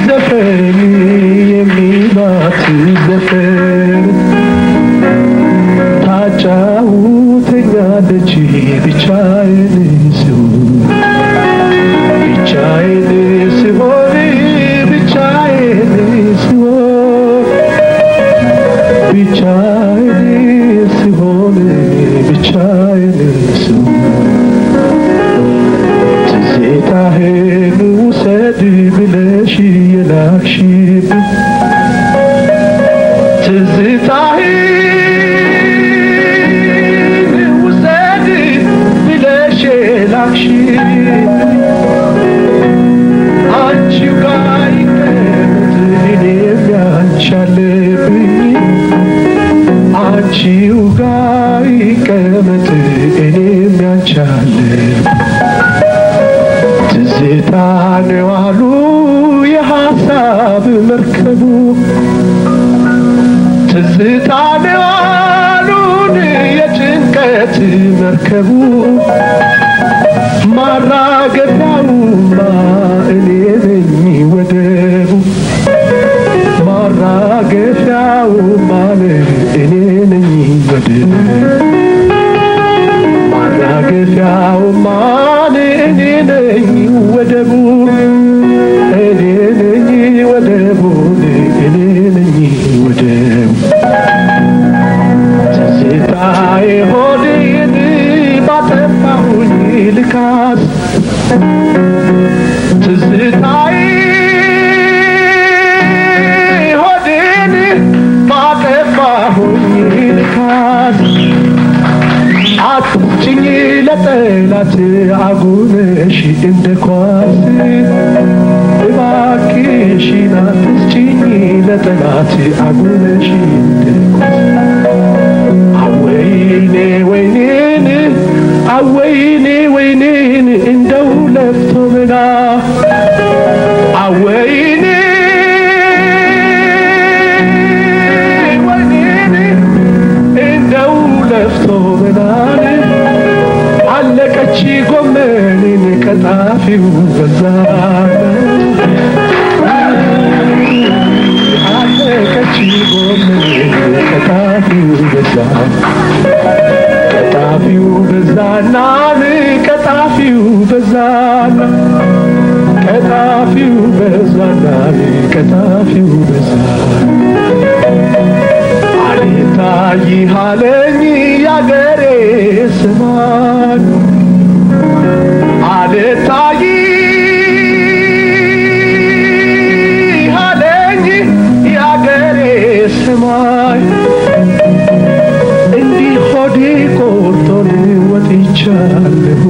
ዘፈን የሚሏት ዘፈን ታጫውተኛለች ብቻዬን ስሆን ብቻዬን ስሆን ብቻዬን ስሆን ብቻዬን ስሆን ብቻዬን ስሆን ትዝታህን ውሰድ ብለሽ የላክሽብኝ ትዝታህን ውሰድ ብለሽ የላክሽብኝ አንቺው ጋር ይቀመጥ እኔም ያንቺ አለብኝ አንቺው ጋር ይቀመጥ እኔም ያንቺ አለብኝ ትዝታ ነው አሉ የሐሳብ መርከቡ ትዝታ ነው አሉን የጭንቀት መርከቡ ማራገፊያውማ እኔ ነኝ ወደቡ ማራገፊያውማ እኔ ነኝ ወደቡ ማራገፊያውማ እኔ ነኝ ወደቡ እኔ ነኝ ወደቡ እኔ ነኝ ወደቡ ትዝታዬ ሆዴን ባጠፋሁኝ ልካስ ትዝታዬ ሆዴን ባጠፋሁኝ ልካስ አትጭኝ ለጠላት አጉነሽ እንደ ኳስ እባክሽን አትጭኝ ለጠላት አጉነሽ እንደ ኳስ አወይኔ ወይኔን አወይኔ ወይኔን እንደው ለፍቶ መና አወይኔ ወይኔን እንደው ለፍቶ መናን አለቀች ጎመኔን ቀጣፊው በዛ አለቀች ጎመኔን ቀጣፊው በዛ ቀጣፊው በዛና ቀጣፊው በዛና ቀጣፊው በዛና ቀጣፊው በዛ አልታይሃለኝ ያገሬ ስማኝ አልታይሃለኝ ያገሬ ስማኝ እንዲህ ሆዴ ቆርጦን ወጥቻለሁ